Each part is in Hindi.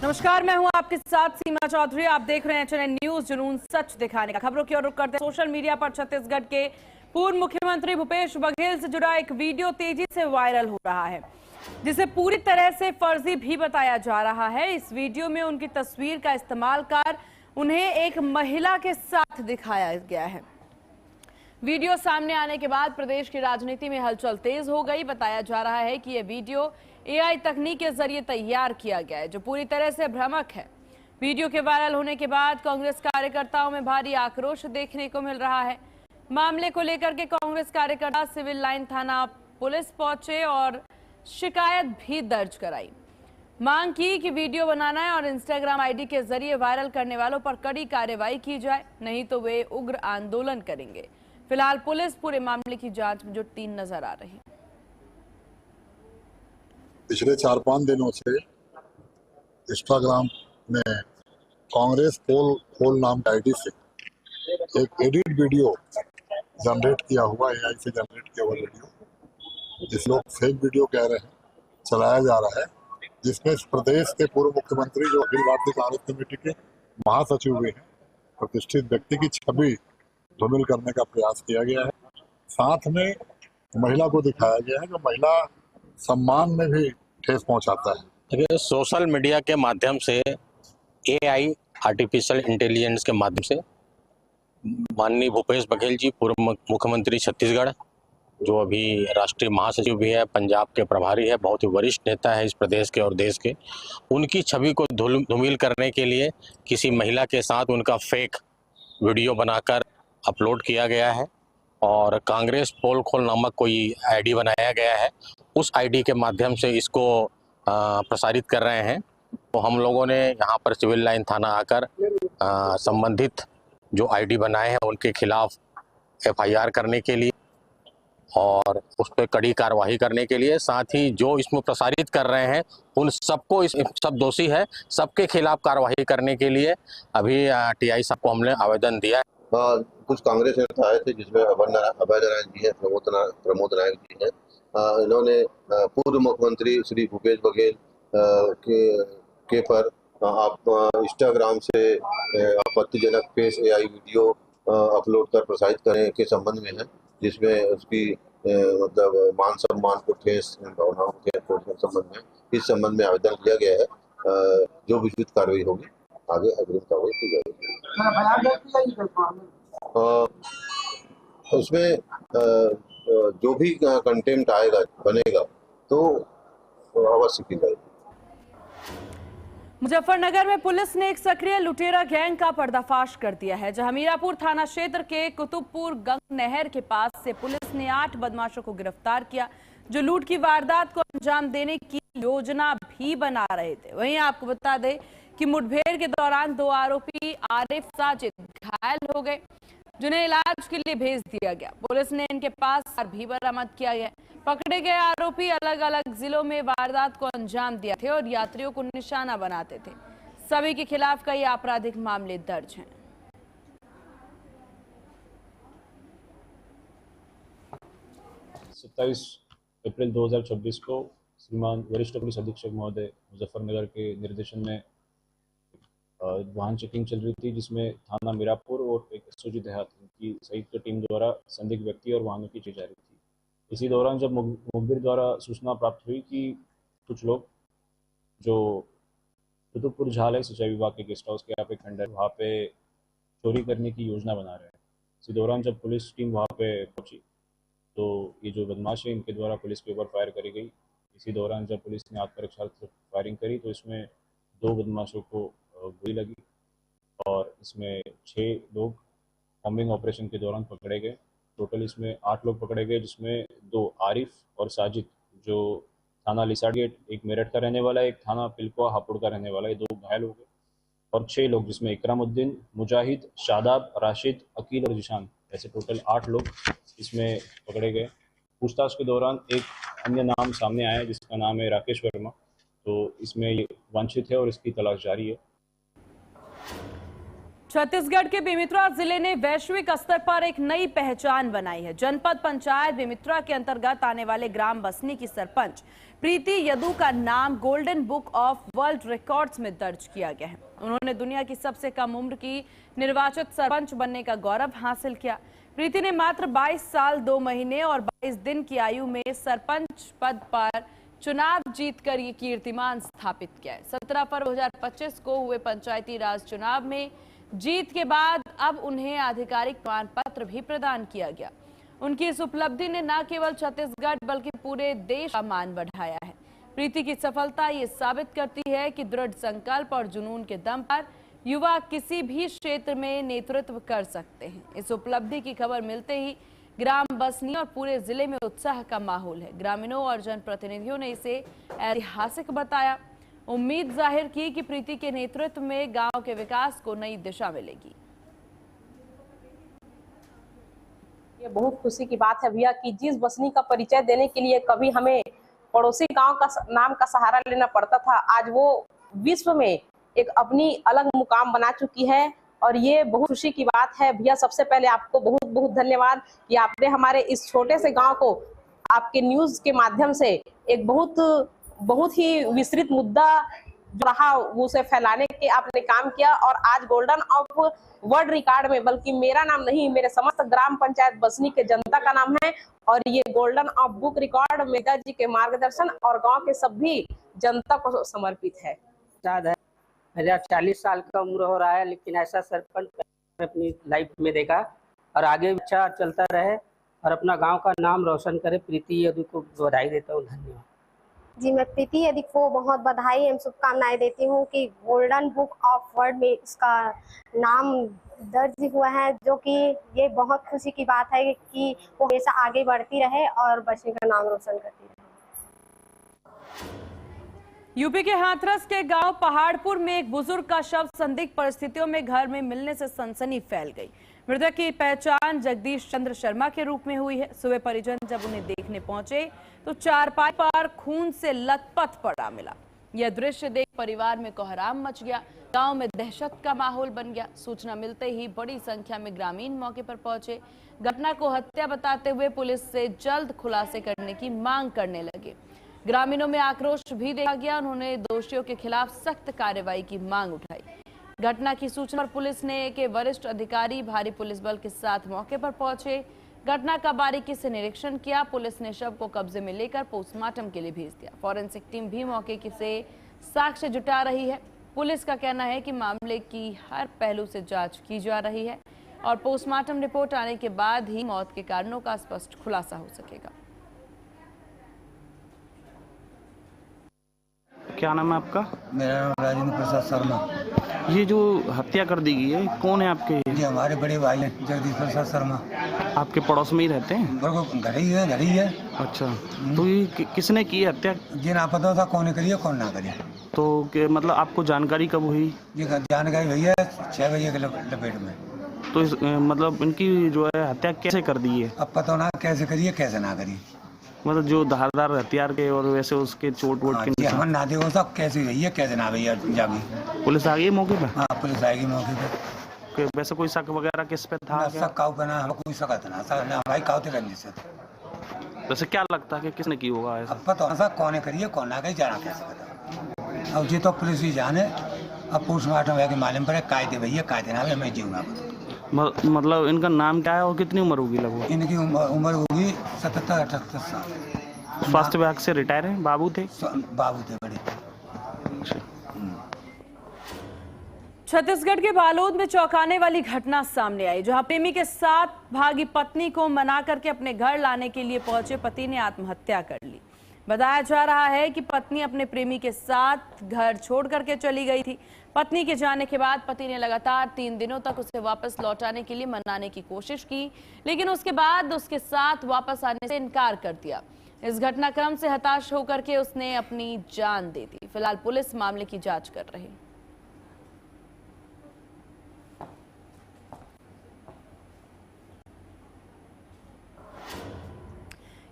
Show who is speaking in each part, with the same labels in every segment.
Speaker 1: नमस्कार, मैं हूं आपके साथ सीमा चौधरी। आप देख रहे हैं चैनल न्यूज जुनून सच दिखाने का। खबरों की ओर रुख करते हैं। सोशल मीडिया पर छत्तीसगढ़ के पूर्व मुख्यमंत्री भूपेश बघेल से जुड़ा एक वीडियो तेजी से वायरल हो रहा है, जिसे पूरी तरह से फर्जी भी बताया जा रहा है। इस वीडियो में उनकी तस्वीर का इस्तेमाल कर उन्हें एक महिला के साथ दिखाया गया है। वीडियो सामने आने के बाद प्रदेश की राजनीति में हलचल तेज हो गई। बताया जा रहा है कि यह वीडियो एआई तकनीक के जरिए तैयार किया गया है, जो पूरी तरह से भ्रामक है। वीडियो के वायरल होने के बाद कांग्रेस कार्यकर्ताओं में भारी आक्रोश देखने को मिल रहा है। मामले को लेकर के कांग्रेस कार्यकर्ता सिविल लाइन थाना पुलिस पहुंचे और शिकायत भी दर्ज कराई। मांग की कि वीडियो बनाना है और इंस्टाग्राम आईडी के जरिए वायरल करने वालों पर कड़ी कार्रवाई की जाए, नहीं तो वे उग्र आंदोलन करेंगे। फिलहाल पुलिस पूरे मामले की जांच में जुटी नजर आ रही है।
Speaker 2: पिछले 4-5 दिनों से इंस्टाग्राम में कांग्रेस पोल नाम की आईडी से एक एडिट वीडियो जनरेट किया हुआ, एआई से जनरेट किया हुआ वीडियो, जिस लोग फेक वीडियो कह रहे हैं, चलाया जा रहा है, जिसमें इस प्रदेश के पूर्व मुख्यमंत्री जो अखिल भारतीय कांग्रेस कमेटी के महासचिव हुए हैं, प्रतिष्ठित व्यक्ति की छवि धूमिल करने का प्रयास किया गया है। साथ में महिला को दिखाया गया है, जो महिला सम्मान में भी ठेस पहुंचाता है।
Speaker 3: देखिए, सोशल मीडिया के माध्यम से एआई आर्टिफिशियल इंटेलिजेंस के माध्यम से माननीय भूपेश बघेल जी, पूर्व मुख्यमंत्री छत्तीसगढ़, जो अभी राष्ट्रीय महासचिव भी है, पंजाब के प्रभारी है, बहुत ही वरिष्ठ नेता है इस प्रदेश के और देश के, उनकी छवि को धूमिल करने के लिए किसी महिला के साथ उनका फेक वीडियो बनाकर अपलोड किया गया है और कांग्रेस पोल खोल नामक कोई आईडी बनाया गया है। उस आईडी के माध्यम से इसको प्रसारित कर रहे हैं। तो हम लोगों ने यहाँ पर सिविल लाइन थाना आकर संबंधित जो आईडी बनाए हैं उनके खिलाफ एफआईआर करने के लिए और उस पर कड़ी कार्रवाई करने के लिए, साथ ही जो इसमें प्रसारित कर रहे हैं उन सबको, इस सब दोषी है, सबके खिलाफ कार्रवाई करने के लिए अभी टीआई साहब को हमने आवेदन दिया है।
Speaker 4: कुछ कांग्रेस नेता आए थे, जिसमें अभय नारायण जी हैं, प्रमोद नायक जी हैं। इन्होंने पूर्व मुख्यमंत्री श्री भूपेश बघेल के पर आप इंस्टाग्राम से आपत्तिजनक फेस एआई वीडियो अपलोड कर प्रसारित करने के संबंध में है, जिसमें उसकी मतलब मान सम्मान को ठेस, भावनाओं के संबंध में, इस संबंध में आवेदन किया गया है। जो भी उचित कार्रवाई होगी आगे अग्रिम कार्रवाई की जाएगी। उसमें जो भी कंटेंट आएगा, बनेगा, तो अवश्य की जाएगी।
Speaker 1: मुजफ्फरनगर में पुलिस ने एक सक्रिय लुटेरा गैंग का पर्दाफाश कर दिया है। जहां मीरापुर थाना क्षेत्र के कुतुबपुर गंग नहर के पास से पुलिस ने 8 बदमाशों को गिरफ्तार किया, जो लूट की वारदात को अंजाम देने की योजना भी बना रहे थे। वहीं आपको बता दें कि मुठभेड़ के दौरान 2 आरोपी आरिफ साजिद घायल हो गए, जिन्हें इलाज के लिए भेज दिया गया। पुलिस ने इनके पास भी बरामद किया गया। पकड़े गए आरोपी अलग अलग जिलों में वारदात को अंजाम दिया थे और यात्रियों को निशाना बनाते थे। सभी के खिलाफ कई आपराधिक मामले दर्ज हैं।
Speaker 5: सत्ताईस अप्रैल 2026 को श्रीमान वरिष्ठ पुलिस अधीक्षक महोदय मुजफ्फरनगर के निर्देशन में वाहन चेकिंग चल रही थी, जिसमें थाना मीरापुर और एक एसओजी देहात की संयुक्त टीम द्वारा संदिग्ध व्यक्ति और वाहनों की जांच जारी थी। इसी दौरान जब मुखबिर द्वारा सूचना प्राप्त हुई कि कुछ लोग जो कुतुबपुर झाल है, सिंचाई विभाग के गेस्ट हाउस के यहाँ पे खंडर, वहाँ पे चोरी करने की योजना बना रहे हैं। इसी दौरान जब पुलिस टीम वहाँ पे पहुंची तो ये जो बदमाश है, इनके द्वारा पुलिस के ऊपर फायर करी गई। इसी दौरान जब पुलिस ने आत्मरक्षा फायरिंग करी तो इसमें 2 बदमाशों को गोली लगी और इसमें 6 लोग कॉम्बिंग ऑपरेशन के दौरान पकड़े गए। टोटल इसमें 8 लोग पकड़े गए, जिसमें 2 आरिफ और साजिद, जो थाना लिसाड़ गेट, एक मेरठ का रहने वाला है, एक थाना पिलकुआ हापुड़ का रहने वाला है, 2 घायल हो गए। और 6 लोग, जिसमें इकरामुद्दीन, मुजाहिद, शादाब, राशिद, अकील और जिशान, ऐसे टोटल 8 लोग इसमें पकड़े गए। पूछताछ के दौरान एक अन्य नाम सामने आया, जिसका नाम है राकेश वर्मा। तो इसमें ये वांछित है और इसकी तलाश जारी है।
Speaker 1: छत्तीसगढ़ के बेमेतरा जिले ने वैश्विक स्तर पर एक नई पहचान बनाई है। जनपद पंचायत बेमेतरा के अंतर्गत आने वाले ग्राम बसनी की सरपंच प्रीति यदू का नाम golden book of world records में दर्ज किया गया है। उन्होंने दुनिया की सबसे कम उम्र की निर्वाचित सरपंच बनने का गौरव हासिल किया। प्रीति ने मात्र 22 साल 2 महीने और 22 दिन की आयु में सरपंच पद पर चुनाव जीतकर ये कीर्तिमान स्थापित किया है। 17 फरवरी 2025 को हुए पंचायती राज चुनाव में जीत के बाद अब उन्हें आधिकारिक प्रमाण पत्र भी प्रदान किया गया। उनकी इस उपलब्धि ने न केवल छत्तीसगढ़ बल्कि पूरे देश का मान बढ़ाया है। प्रीति की सफलता ये साबित करती है कि दृढ़ संकल्प और जुनून के दम पर युवा किसी भी क्षेत्र में नेतृत्व कर सकते हैं। इस उपलब्धि की खबर मिलते ही ग्राम बसनी और पूरे जिले में उत्साह का माहौल है। ग्रामीणों और जनप्रतिनिधियों ने इसे ऐतिहासिक बताया। उम्मीद जाहिर की कि प्रीति के नेतृत्व में गांव के विकास को नई दिशा मिलेगी।
Speaker 6: ये बहुत खुशी की बात है भैया कि जिस बसनी का परिचय देने के लिए कभी हमें पड़ोसी गांव का नाम का सहारा लेना पड़ता था, आज वो विश्व में एक अपनी अलग मुकाम बना चुकी है और ये बहुत खुशी की बात है। भैया सबसे पहले आपको बहुत बहुत धन्यवाद कि आपने हमारे इस छोटे से गांव को आपके न्यूज के माध्यम से एक बहुत ही विस्तृत मुद्दा जो रहा उसे फैलाने के आपने काम किया और आज गोल्डन ऑफ वर्ल्ड रिकॉर्ड में बल्कि मेरा नाम नहीं, मेरे समस्त ग्राम पंचायत बसनी के जनता का नाम है और ये golden of book record Megha ji के मार्गदर्शन और गांव के सभी जनता को समर्पित है।
Speaker 7: याद है मेरा 40 साल का उम्र हो रहा है, लेकिन ऐसा सरपंच अपनी लाइफ में देखा और आगे अच्छा चलता रहे और अपना गांव का नाम रोशन करे। प्रीति यदू को बधाई देता हूँ, धन्यवाद
Speaker 8: जी। मैं प्रीति यदि को बहुत बधाई एवं शुभकामनाएं देती हूँ कि गोल्डन बुक ऑफ वर्ल्ड में इसका नाम दर्ज हुआ है, जो कि ये बहुत खुशी की बात है कि वो हमेशा आगे बढ़ती रहे और बच्चे का नाम रोशन करती रहे।
Speaker 1: यूपी के हाथरस के गांव पहाड़पुर में एक बुजुर्ग का शव संदिग्ध परिस्थितियों में घर में मिलने से सनसनी फैल गई। मृतक की पहचान जगदीश चंद्र शर्मा के रूप में हुई है। सुबह परिजन जब उन्हें देखने पहुंचे तो चारपाई पर खून से लथपथ पड़ा मिला। यह दृश्य देख परिवार में कोहराम मच गया। गांव में दहशत का माहौल बन गया। सूचना मिलते ही बड़ी संख्या में ग्रामीण मौके पर पहुंचे। घटना को हत्या बताते हुए पुलिस से जल्द खुलासे करने की मांग करने लगे। ग्रामीणों में आक्रोश भी देखा गया। उन्होंने दोषियों के खिलाफ सख्त कार्रवाई की मांग उठाई। घटना की सूचना पर पुलिस ने के वरिष्ठ अधिकारी भारी पुलिस बल के साथ मौके पर पहुंचे। घटना का बारीकी से निरीक्षण किया। पुलिस ने शव को कब्जे में लेकर पोस्टमार्टम के लिए भेज दिया। फॉरेंसिक टीम भी मौके से साक्ष्य जुटा रही है। पुलिस का कहना है कि मामले की हर पहलू से जांच की जा रही है और पोस्टमार्टम रिपोर्ट आने के बाद ही मौत के कारणों का स्पष्ट खुलासा हो सकेगा।
Speaker 9: क्या नाम है आपका?
Speaker 10: मेरा नाम राजेंद्र प्रसाद शर्मा।
Speaker 9: ये जो हत्या कर दी गई है कौन है आपके?
Speaker 10: ये हमारे बड़े भाई हैं जगदीश प्रसाद शर्मा।
Speaker 9: आपके पड़ोस में ही रहते हैं?
Speaker 10: घर ही है।
Speaker 9: अच्छा, तो ये किसने की हत्या?
Speaker 10: ये ना पता था कौन करिए कौन ना करिए।
Speaker 9: तो मतलब आपको जानकारी कब हुई?
Speaker 10: ये जानकारी भैया 6 बजे के लपेट में।
Speaker 9: तो मतलब इनकी जो है हत्या कैसे कर दी है?
Speaker 10: अब पता ना कैसे करिए कैसे ना करिए।
Speaker 9: मतलब जो धारदार हथियार के और वैसे उसके चोट वोट के
Speaker 10: हम ना देखो सब कैसे रही है कैसे ना भैया जागी।
Speaker 9: पुलिस आ गई मौके पे?
Speaker 10: हाँ पुलिस आएगी मौके पे।
Speaker 9: वैसे कोई शक वगैरह किस पे था?
Speaker 10: शक काउ पे ना हम कोई शकत ना भाई काउते रंजिश से।
Speaker 9: वैसे क्या लगता है कि किसने की होगा ऐसा?
Speaker 10: अब पता ना कौन करिए कौन ना करिए जाना कैसे पता। अब ये तो पुलिस ही जाने। अब पोस्टमार्टम है कि मालूम पड़े कायदे भैया कायदे ना मैं जीऊंगा।
Speaker 9: मतलब इनका नाम क्या है और कितनी उम्र होगी लगभग?
Speaker 10: इनकी उम्र होगी 77-78 साल।
Speaker 9: स्वास्थ्य विभाग से रिटायर हैं? बाबू थे?
Speaker 10: बाबू थे बड़े।
Speaker 1: छत्तीसगढ़ के बालोद में चौंकाने वाली घटना सामने आई, जहां प्रेमी के साथ भागी पत्नी को मना करके अपने घर लाने के लिए पहुंचे पति ने आत्महत्या कर ली। बताया जा रहा है कि पत्नी अपने प्रेमी के साथ घर छोड़ करके चली गई थी। पत्नी के जाने के बाद पति ने लगातार 3 दिनों तक उसे वापस लौटाने के लिए मनाने की कोशिश की, लेकिन उसके बाद उसके साथ वापस आने से इनकार कर दिया। इस घटनाक्रम से हताश होकर के उसने अपनी जान दे दी। फिलहाल पुलिस मामले की जांच कर रही है।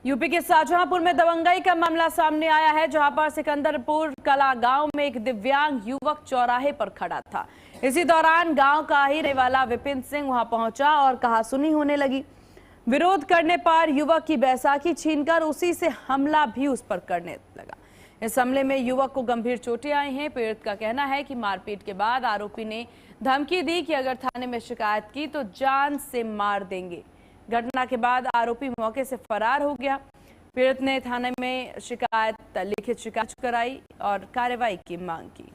Speaker 1: यूपी के शाहजहांपुर में दबंगई का मामला सामने आया है, जहां पर सिकंदरपुर कला गांव में एक दिव्यांग युवक चौराहे पर खड़ा था। इसी दौरान गांव का ही रहने वाला विपिन सिंह वहां पहुंचा और कहासुनी होने लगी। विरोध करने पर युवक की बैसाखी छीनकर उसी से हमला भी उस पर करने लगा। इस हमले में युवक को गंभीर चोटें आई हैं। पीड़ित का कहना है कि मारपीट के बाद आरोपी ने धमकी दी कि अगर थाने में शिकायत की तो जान से मार देंगे। घटना के बाद आरोपी मौके से फरार हो गया। पीड़ित ने थाने में लिखित शिकायत कराई और कार्रवाई की मांग की।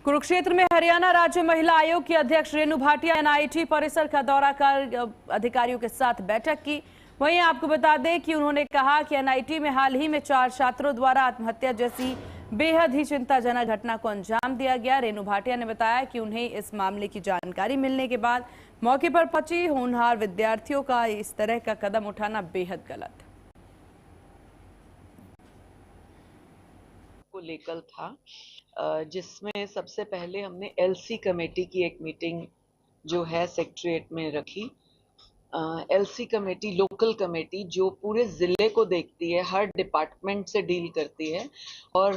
Speaker 1: कुरुक्षेत्र में हरियाणा राज्य महिला आयोग की अध्यक्ष रेणु भाटिया एनआईटी परिसर का दौरा कर अधिकारियों के साथ बैठक की। वहीं आपको बता दें कि उन्होंने कहा कि एनआईटी में हाल ही में 4 छात्रों द्वारा आत्महत्या जैसी बेहद ही चिंताजनक घटना को अंजाम दिया गया। रेणु भाटिया ने बताया कि उन्हें इस मामले की जानकारी मिलने के बाद मौके पर पहुंची होनहार विद्यार्थियों का इस तरह का कदम उठाना बेहद गलत
Speaker 11: को लेकर था, जिसमें सबसे पहले हमने एलसी कमेटी की एक मीटिंग जो है सेक्रेटरीट में रखी। एलसी कमेटी लोकल कमेटी जो पूरे ज़िले को देखती है, हर डिपार्टमेंट से डील करती है और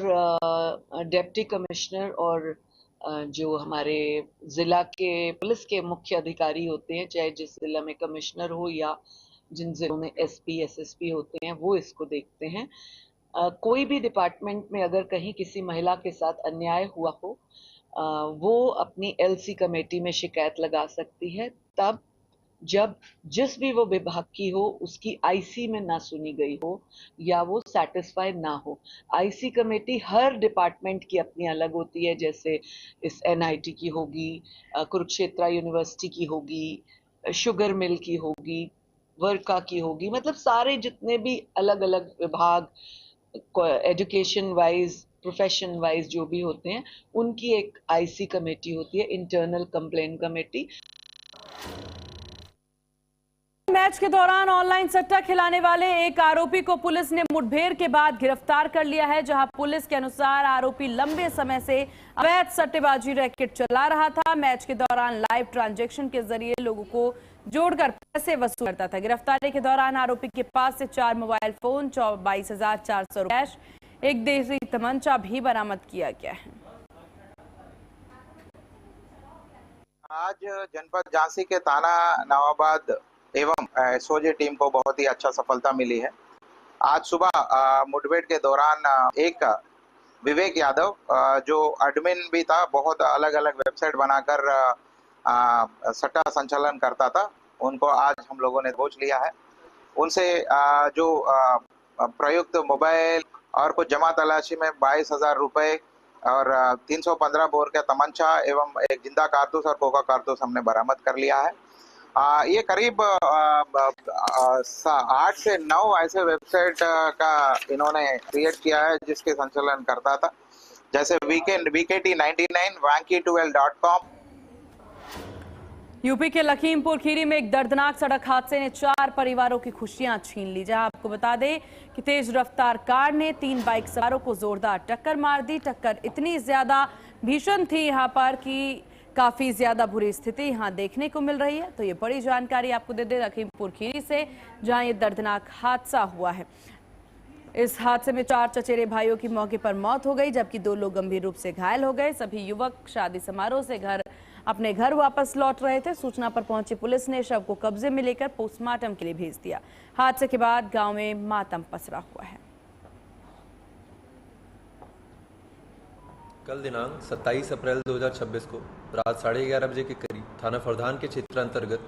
Speaker 11: डिप्टी कमिश्नर और जो हमारे ज़िला के पुलिस के मुख्य अधिकारी होते हैं, चाहे जिस ज़िला में कमिश्नर हो या जिन ज़िलों में एसपी एसएसपी होते हैं, वो इसको देखते हैं। कोई भी डिपार्टमेंट में अगर कहीं किसी महिला के साथ अन्याय हुआ हो, वो अपनी एलसी कमेटी में शिकायत लगा सकती है तब जब जिस भी वो विभाग की हो उसकी आईसी में ना सुनी गई हो या वो सेटिस्फाई ना हो। आईसी कमेटी हर डिपार्टमेंट की अपनी अलग होती है, जैसे इस एनआईटी की होगी, कुरुक्षेत्र यूनिवर्सिटी की होगी, शुगर मिल की होगी, वर्का की होगी, मतलब सारे जितने भी अलग अलग विभाग एजुकेशन वाइज प्रोफेशन वाइज जो भी होते हैं उनकी एक आईसी कमेटी होती है, इंटरनल कंप्लेंट कमेटी।
Speaker 1: मैच के दौरान ऑनलाइन सट्टा खिलाने वाले एक आरोपी को पुलिस ने मुठभेड़ के बाद गिरफ्तार कर लिया है। जहां पुलिस के अनुसार आरोपी लंबे समय से अवैध सट्टेबाजी रैकेट चला रहा था। मैच के दौरान लाइव ट्रांजैक्शन के जरिए लोगों को जोड़कर पैसे वसूल करता था। गिरफ्तारी के दौरान आरोपी के पास से 4 मोबाइल फोन, 22,400 रुपए कैश, एक देसी तमंचा भी बरामद किया गया है।
Speaker 12: आज जनपद झांसी के थाना नवाबाद एवं एसओजी टीम को बहुत ही अच्छा सफलता मिली है। आज सुबह मुठभेड़ के दौरान एक विवेक यादव जो एडमिन भी था, बहुत अलग अलग वेबसाइट बनाकर सट्टा संचालन करता था, उनको आज हम लोगों ने दबोच लिया है। उनसे जो प्रयुक्त मोबाइल और कुछ जमा तलाशी में 22,000 रुपए और 315 बोर का तमंचा एवं एक जिंदा कारतूस और कोका कारतूस हमने बरामद कर लिया है। ये करीब 8 से 9 ऐसे वेबसाइट का इन्होंने क्रिएट किया है जिसके संचालन करता था, जैसे VKT99, Vanky12.com।
Speaker 1: यूपी के लखीमपुर खीरी में एक दर्दनाक सड़क हादसे ने 4 परिवारों की खुशियां छीन ली। जहां आपको बता दें कि तेज रफ्तार कार ने 3 बाइक सवारों को जोरदार टक्कर मार दी। टक्कर इतनी ज्यादा भीषण थी यहां पर कि काफी ज्यादा बुरी स्थिति यहां देखने को मिल रही है। तो ये बड़ी जानकारी आपको दे दे लखीमपुर खीरी से, जहां ये दर्दनाक हादसा हुआ है। इस हादसे में 4 चचेरे भाइयों की मौके पर मौत हो गई, जबकि 2 लोग गंभीर रूप से घायल हो गए। सभी युवक शादी समारोह से अपने घर वापस लौट रहे थे। सूचना पर पहुंची पुलिस ने शव को कब्जे में लेकर पोस्टमार्टम के लिए भेज दिया। हादसे के बाद गांव में मातम पसरा हुआ है।
Speaker 13: कल दिनांक 27 अप्रैल 2026 को रात 11:30 बजे के करीब थाना फरदान के क्षेत्र अंतर्गत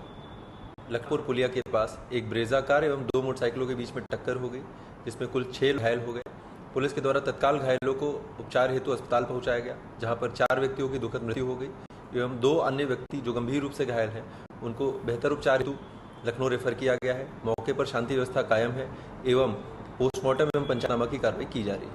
Speaker 13: लखपुर पुलिया के पास एक ब्रेजा कार एवं 2 मोटरसाइकिलों के बीच में टक्कर हो गई, जिसमें कुल 6 घायल हो गए। पुलिस के द्वारा तत्काल घायलों को उपचार हेतु अस्पताल पहुंचाया गया, जहां पर 4 व्यक्तियों की दुखद मृत्यु हो गई एवं 2 अन्य व्यक्ति जो गंभीर रूप से घायल हैं उनको बेहतर उपचार हेतु लखनऊ रेफर किया गया है। मौके पर शांति व्यवस्था कायम है एवं पोस्टमार्टम एवं पंचनामा की कार्रवाई की जा रही है।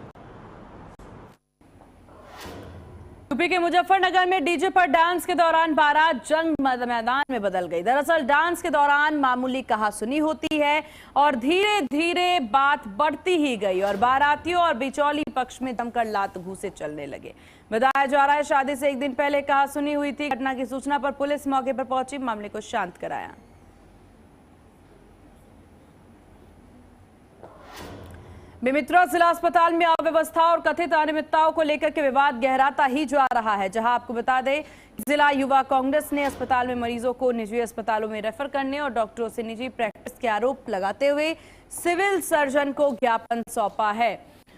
Speaker 1: यूपी के मुजफ्फरनगर में डीजे पर डांस के दौरान बारात जंग मैदान में बदल गई। दरअसल डांस के दौरान मामूली कहासुनी होती है और धीरे धीरे बात बढ़ती ही गई और बारातियों और बिचौली पक्ष में जमकर लात घूंसे चलने लगे। बताया जा रहा है शादी से एक दिन पहले कहासुनी हुई थी। घटना की सूचना पर पुलिस मौके पर पहुंची, मामले को शांत कराया। बेमित्रा जिला अस्पताल में अव्यवस्था और कथित अनियमितताओं को लेकर के विवाद गहराता ही जा रहा है। जहां आपको बता दें, जिला युवा कांग्रेस ने अस्पताल में मरीजों को निजी अस्पतालों में रेफर करने और डॉक्टरों से निजी प्रैक्टिस के आरोप लगाते हुए सिविल सर्जन को ज्ञापन सौंपा है।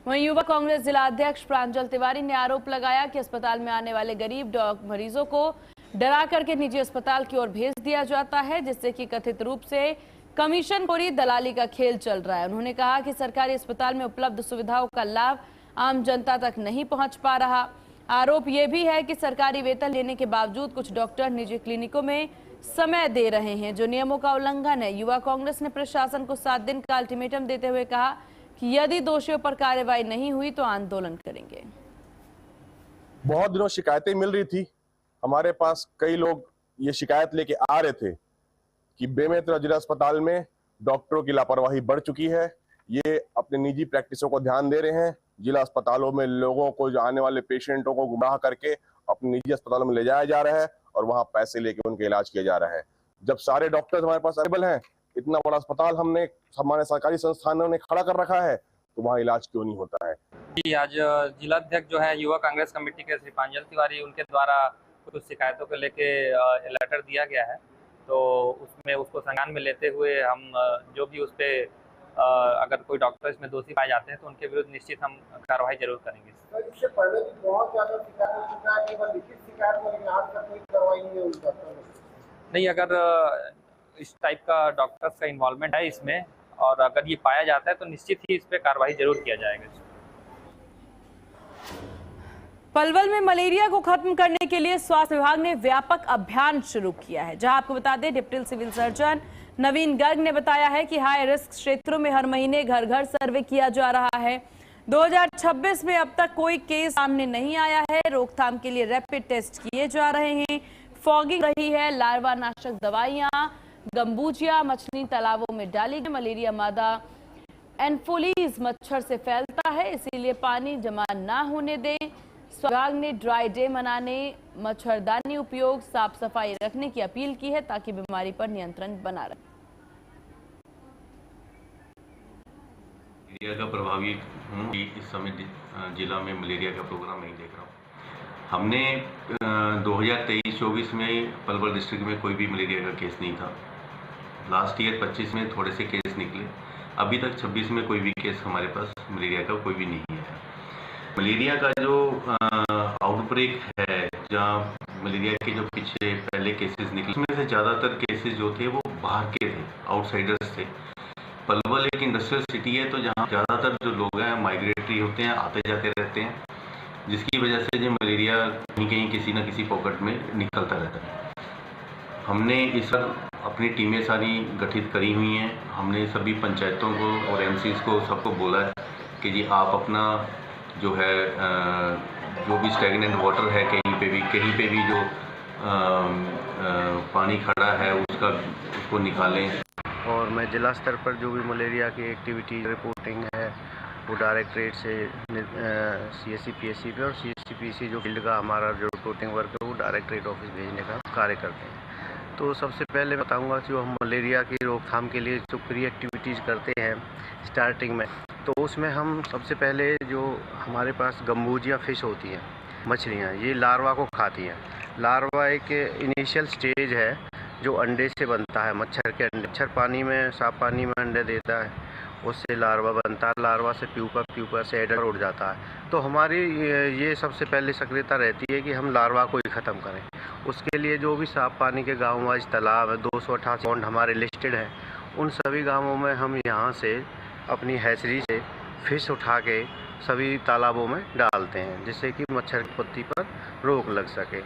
Speaker 1: वहीं युवा कांग्रेस जिला अध्यक्ष प्रांजल तिवारी ने आरोप लगाया कि अस्पताल में आने वाले गरीब मरीजों को डरा करके निजी अस्पताल की ओर भेज दिया जाता है, जिससे कि कथित रूप से कमीशनखोरी दलाली का खेल चल रहा है। उन्होंने कहा कि सरकारी अस्पताल में उपलब्ध सुविधाओं का लाभ आम जनता तक नहीं पहुंच पा रहा। आरोप यह भी है कि सरकारी वेतन लेने के बावजूद कुछ डॉक्टर निजी क्लिनिकों में समय दे रहे हैं, जो नियमों का उल्लंघन है। युवा कांग्रेस ने प्रशासन को 7 दिन का अल्टीमेटम देते हुए कहा कि यदि दोषियों पर कार्रवाई नहीं हुई तो आंदोलन करेंगे।
Speaker 14: बहुत दिनों शिकायतें मिल रही थी, हमारे पास कई लोग ये शिकायत लेके आ रहे थे कि बेमेतरा जिला अस्पताल में डॉक्टरों की लापरवाही बढ़ चुकी है। ये अपने निजी प्रैक्टिसों को ध्यान दे रहे हैं। जिला अस्पतालों में लोगों को, जो आने वाले पेशेंटों को गुमराह करके अपने निजी अस्पतालों में ले जाया जा रहा है और वहां पैसे लेके उनके इलाज किया जा रहा है। जब सारे डॉक्टर्स हमारे पास अवेलेबल हैं, इतना बड़ा अस्पताल हमारे सरकारी संस्थानों ने खड़ा कर रखा है, तो वहाँ इलाज क्यों नहीं होता है।
Speaker 15: आज जिला अध्यक्ष जो है युवा कांग्रेस कमेटी के श्री प्रांजल तिवारी, उनके द्वारा कुछ शिकायतों को लेके लेटर दिया गया है, तो उसमें उसको संज्ञान में लेते हुए हम जो भी उस पर अगर कोई डॉक्टर इसमें दोषी पाए जाते हैं तो उनके विरुद्ध निश्चित हम कार्रवाई जरूर करेंगे।
Speaker 16: इससे पहले भी बहुत ज्यादा शिकायत हो चुका है, केवल लिखित शिकायत में, लेकिन आज तक कोई कार्रवाई नहीं हुई डॉक्टर में।
Speaker 15: नहीं, अगर इस टाइप का डॉक्टर्स का इन्वॉल्वमेंट है इसमें और अगर ये पाया जाता है तो निश्चित ही इस पर कार्रवाई जरूर किया जाएगा।
Speaker 1: पलवल में मलेरिया को खत्म करने के लिए स्वास्थ्य विभाग ने व्यापक अभियान शुरू किया है। जहां आपको बता दें, डिप्टी सिविल सर्जन नवीन गर्ग ने बताया है कि हाई रिस्क क्षेत्रों में हर महीने घर घर सर्वे किया जा रहा है। 2026 में अब तक कोई केस सामने नहीं आया है। रोकथाम के लिए रैपिड टेस्ट किए जा रहे हैं। फॉगिंग रही है। लार्वा नाशक दवाइयां गंबूजिया मछली तालाबों में डाली गई। मलेरिया मादा एनफोलीज मच्छर से फैलता है, इसीलिए पानी जमा ना होने दें। विभाग ने ड्राई डे मनाने, मच्छरदानी उपयोग, साफ सफाई रखने की अपील की है ताकि बीमारी पर नियंत्रण बना रहे।
Speaker 17: मलेरिया का प्रभावी हूँ कि इस समय जिला में मलेरिया का प्रोग्राम नहीं देख रहा हूँ। हमने 2023-24 में पलवल डिस्ट्रिक्ट में कोई भी मलेरिया का केस नहीं था। लास्ट ईयर 25 में थोड़े से केस निकले। अभी तक 26 में कोई भी केस हमारे पास मलेरिया का कोई भी नहीं है। मलेरिया का जो आउटब्रेक है, जहाँ मलेरिया के जो पीछे पहले केसेस निकले, उसमें से ज़्यादातर केसेस जो थे वो बाहर के थे, आउटसाइडर्स थे। पलवल एक इंडस्ट्रियल सिटी है, तो जहाँ ज़्यादातर जो लोग हैं माइग्रेटरी होते हैं, आते जाते रहते हैं, जिसकी वजह से जो मलेरिया कहीं कहीं किसी न किसी पॉकेट में निकलता रहता है। हमने इस वक्त अपनी टीमें सारी गठित करी हुई हैं। हमने सभी पंचायतों को और एमसीज को सबको बोला है कि जी आप अपना जो है जो भी स्टैगनेंट वाटर है, कहीं पे भी जो पानी खड़ा है उसको निकालें।
Speaker 18: और मैं जिला स्तर पर जो भी मलेरिया की एक्टिविटी रिपोर्टिंग है वो डायरेक्टरेट से CSC PSC पे और CSC जो फील्ड का हमारा जो रिपोर्टिंग वर्क है वो डायरेक्टरेट ऑफिस भेजने का कार्य करते हैं। तो सबसे पहले बताऊंगा कि जो हम मलेरिया की रोकथाम के लिए जो प्री एक्टिविटीज़ करते हैं स्टार्टिंग में, तो उसमें हम सबसे पहले जो हमारे पास गंबूजिया फिश होती हैं, मछलियाँ, ये लार्वा को खाती हैं। लार्वा एक इनिशियल स्टेज है जो अंडे से बनता है, मच्छर के अंडे। मच्छर पानी में, साफ पानी में अंडे देता है, उससे लार्वा बनता है। लार्वा से प्यूपा से एडल्ट उड़ जाता है। तो हमारी ये सबसे पहले सक्रियता रहती है कि हम लार्वा को ही ख़त्म करें। उसके लिए जो भी साफ पानी के गाँव वाइज तालाब है, 288 पॉन्ड हमारे लिस्टेड हैं, उन सभी गाँवों में हम यहाँ से अपनी हैचरी से फिश उठा के सभी तालाबों में डालते हैं, जिससे कि मच्छर की उत्पत्ति पर रोक लग सके।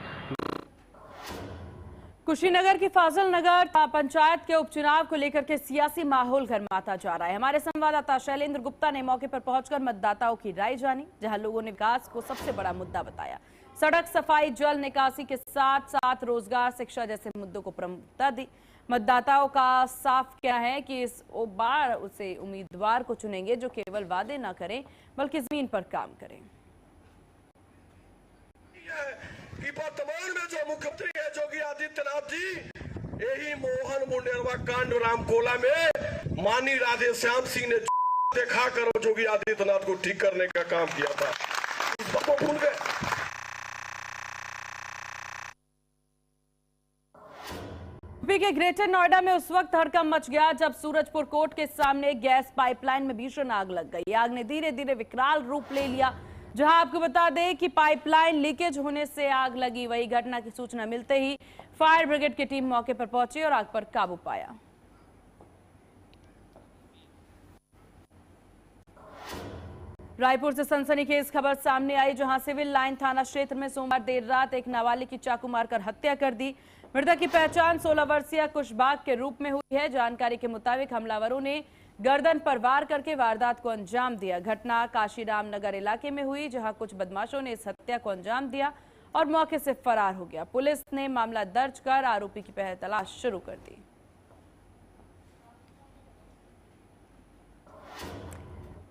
Speaker 1: कुशीनगर की फाजिल नगर पंचायत के उपचुनाव को लेकर के सियासी माहौल गर्माता जा रहा है। हमारे संवाददाता शैलेंद्र गुप्ता ने मौके पर पहुंचकर मतदाताओं की राय जानी, जहां लोगों ने विकास को सबसे बड़ा मुद्दा बताया। सड़क, सफाई, जल निकासी के साथ साथ रोजगार, शिक्षा जैसे मुद्दों को प्रमुखता दी। मतदाताओं का साफ क्या है कि इस बार उसे उम्मीदवार को चुनेंगे जो केवल वादे न करें बल्कि जमीन पर काम करें।
Speaker 19: कि वर्तमान में जो मुख्यमंत्री है योगी आदित्यनाथ जी, यही मोहन मुंडेरवा कांड रामकोला में माननीय राधे श्याम सिंह ने देखा करो योगी आदित्यनाथ को ठीक करने का काम किया था, इस बात को भूल गए।
Speaker 1: यूपी के ग्रेटर नोएडा में उस वक्त हड़कंप मच गया जब सूरजपुर कोर्ट के सामने गैस पाइपलाइन में भीषण आग लग गई। आग ने धीरे धीरे विकराल रूप ले लिया। जहां आपको बता दें कि पाइपलाइन लीकेज होने से आग लगी। वही घटना की सूचना मिलते ही फायर ब्रिगेड की टीम मौके पर पहुंची और आग पर काबू पाया। रायपुर से सनसनीखेज खबर सामने आई, जहां सिविल लाइन थाना क्षेत्र में सोमवार देर रात एक नाबालिग की चाकू मारकर हत्या कर दी। मृतक की पहचान 16 वर्षीय कुशबाग के रूप में हुई है। जानकारी के मुताबिक हमलावरों ने गर्दन पर वार करके वारदात को अंजाम दिया। घटना काशीराम नगर इलाके में हुई, जहां कुछ बदमाशों ने इस हत्या को अंजाम दिया और मौके से फरार हो गया। पुलिस ने मामला दर्ज कर आरोपी की पहले तलाश शुरू कर दी।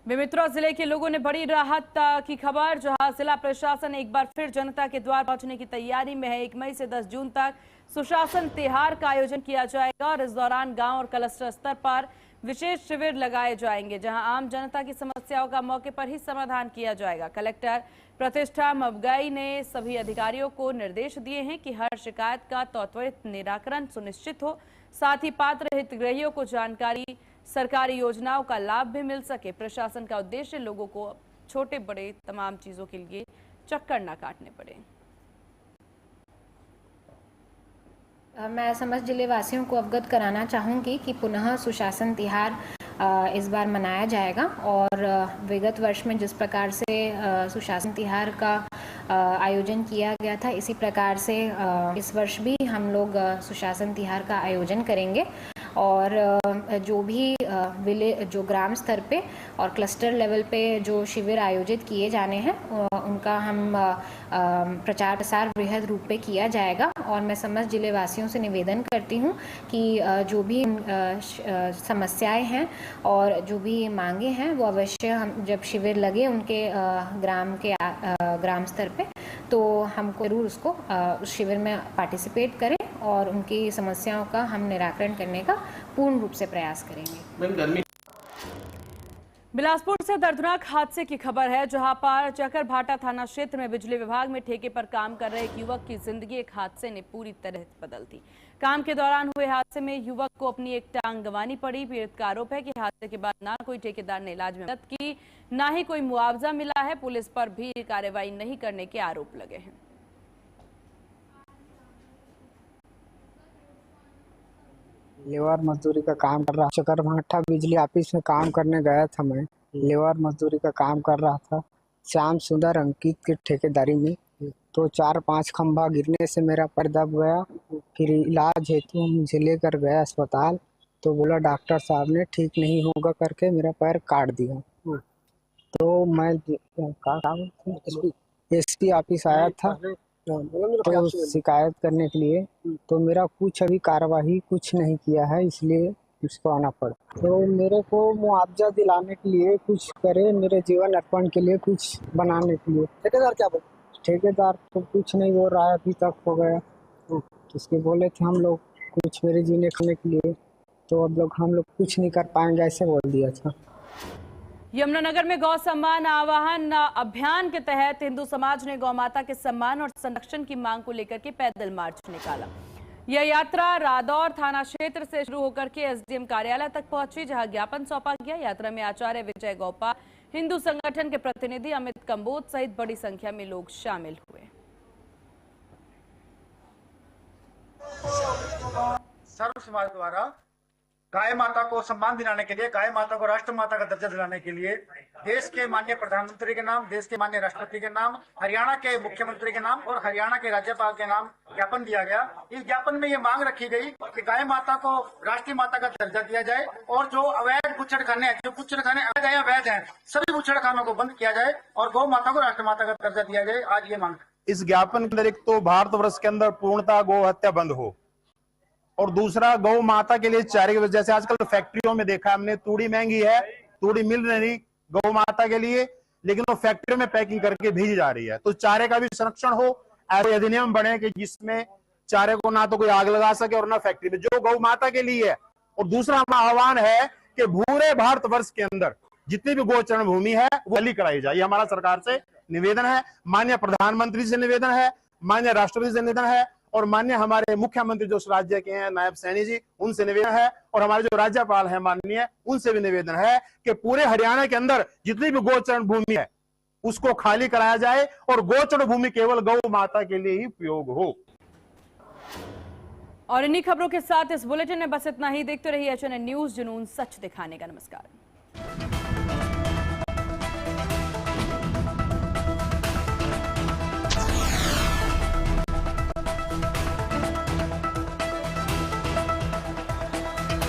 Speaker 1: बेमेतरा जिले के लोगों ने बड़ी राहत की खबर, जहां जिला प्रशासन एक बार फिर जनता के द्वार पहुंचने की तैयारी में है। 1 मई से 10 जून तक सुशासन तिहार का आयोजन किया जाएगा और इस दौरान गांव और क्लस्टर स्तर पर विशेष शिविर लगाए जाएंगे, जहां आम जनता की समस्याओं का मौके पर ही समाधान किया जाएगा। कलेक्टर प्रतिष्ठा मवगई ने सभी अधिकारियों को निर्देश दिए हैं कि हर शिकायत का त्वरित निराकरण सुनिश्चित हो, साथ ही पात्र हितग्राहियों को जानकारी, सरकारी योजनाओं का लाभ भी मिल सके। प्रशासन का उद्देश्य लोगों को छोटे बड़े तमाम चीजों के लिए चक्कर न काटने पड़े।
Speaker 20: मैं समस्त जिले वासियों को अवगत कराना चाहूँगी कि पुनः सुशासन तिहार इस बार मनाया जाएगा और विगत वर्ष में जिस प्रकार से सुशासन तिहार का आयोजन किया गया था, इसी प्रकार से इस वर्ष भी हम लोग सुशासन तिहार का आयोजन करेंगे और जो भी जो ग्राम स्तर पे और क्लस्टर लेवल पे जो शिविर आयोजित किए जाने हैं उनका हम प्रचार प्रसार बृहद रूप पे किया जाएगा। और मैं समस्त जिले वासियों से निवेदन करती हूँ कि जो भी समस्याएं हैं और जो भी मांगे हैं वो अवश्य हम जब शिविर लगे उनके ग्राम स्तर पे तो हमको जरूर उसको उस शिविर में पार्टिसिपेट करें और उनकी समस्याओं का हम निराकरण करने का पूर्ण रूप से प्रयास करेंगे।
Speaker 1: बिलासपुर से दर्दनाक हादसे की खबर है, जहां पर चकरभाटा थाना क्षेत्र में बिजली विभाग में ठेके पर काम कर रहे एक युवक की जिंदगी एक हादसे ने पूरी तरह बदल दी। काम के दौरान हुए हादसे में युवक को अपनी एक टांग गंवानी पड़ी। पीड़ित का आरोप है कि हादसे के बाद ना कोई ठेकेदार ने इलाज में मदद की, ना ही कोई मुआवजा मिला है। पुलिस पर भी कार्रवाई नहीं करने के आरोप लगे हैं।
Speaker 21: लेबर मजदूरी का काम कर रहा, चकरभाटा बिजली ऑफिस में काम करने गया था। मैं लेबर मजदूरी का काम कर रहा था श्याम सुंदर अंकित की ठेकेदारी में। तो 4-5 खंभा गिरने से मेरा पैर दब गया। फिर इलाज हेतु मुझे लेकर गया अस्पताल, तो बोला डॉक्टर साहब ने ठीक नहीं होगा करके मेरा पैर काट दिया। तो मैं एसपी ऑफिस आया था तो शिकायत करने के लिए, तो मेरा कुछ अभी कार्यवाही कुछ नहीं किया है, इसलिए उसको आना पड़ा। तो मेरे को मुआवजा दिलाने के लिए कुछ करे, मेरे जीवन अर्पण के लिए कुछ बनाने के लिए। ठेकेदार क्या बोले? ठेकेदार तो कुछ नहीं बोल रहा है, अभी तक हो गया। उसके बोले थे हम लोग कुछ मेरे जीने खाने के लिए, तो अब लोग हम लोग कुछ नहीं कर पाएंगे, ऐसे बोल दिया था।
Speaker 1: यमुनानगर में गौ सम्मान आवाहन अभियान के तहत हिंदू समाज ने गौ माता के सम्मान और संरक्षण की मांग को लेकर के पैदल मार्च निकाला। यह यात्रा रादौर थाना क्षेत्र से शुरू होकर के एसडीएम कार्यालय तक पहुंची, जहां ज्ञापन सौंपा गया। यात्रा में आचार्य विजय गौपा, हिंदू संगठन के प्रतिनिधि अमित कंबोज सहित बड़ी संख्या में लोग शामिल हुए।
Speaker 22: सर्व समाज द्वारा गाय माता को सम्मान दिलाने के लिए, गाय माता को राष्ट्र माता का दर्जा दिलाने के लिए देश के माननीय प्रधानमंत्री के नाम, देश के माननीय राष्ट्रपति के नाम, हरियाणा के मुख्यमंत्री के नाम और हरियाणा के राज्यपाल के नाम ज्ञापन दिया गया। इस ज्ञापन में ये मांग रखी गई कि गाय माता को राष्ट्रीय माता का दर्जा दिया जाए और जो अवैध बुच्छड़खाने हैं, जो बुच्छड़खाने अवैध हैं, सभी बुच्छड़खानों को बंद किया जाए और गौ माता को राष्ट्र माता का दर्जा दिया जाए। आज ये मांग
Speaker 23: इस ज्ञापन के अंदर एक तो भारतवर्ष के अंदर पूर्णतः गौ हत्या बंद हो, और दूसरा गौ माता के लिए चारे की वजह से आजकल तो फैक्ट्रियों में देखा हमने, तूड़ी महंगी है, तूड़ी मिल नहीं गौ माता के लिए, लेकिन वो फैक्ट्रियों में पैकिंग करके भेजी जा रही है। तो चारे का भी संरक्षण हो, ऐसे अधिनियम बने कि जिसमें चारे को ना तो कोई आग लगा सके और ना फैक्ट्री में, जो गौ माता के लिए है। और दूसरा हमारा आह्वान है कि पूरे भारतवर्ष के अंदर जितनी भी गोचरण भूमि है वो खाली कराई जाए, ये हमारा सरकार से निवेदन है। माननीय प्रधानमंत्री से निवेदन है, माननीय राष्ट्रपति से निवेदन है और माननीय हमारे मुख्यमंत्री जो उस राज्य के हैं नायब सैनी जी, उनसे निवेदन है और हमारे जो राज्यपाल हैं माननीय, उनसे भी निवेदन है कि पूरे हरियाणा के अंदर जितनी भी गोचरण भूमि है उसको खाली कराया जाए और गोचरण भूमि केवल गौ माता के लिए ही उपयोग हो।
Speaker 1: और इन्हीं खबरों के साथ इस बुलेटिन में बस इतना ही। देखते रहिए HNN न्यूज, जुनून सच दिखाने का। नमस्कार।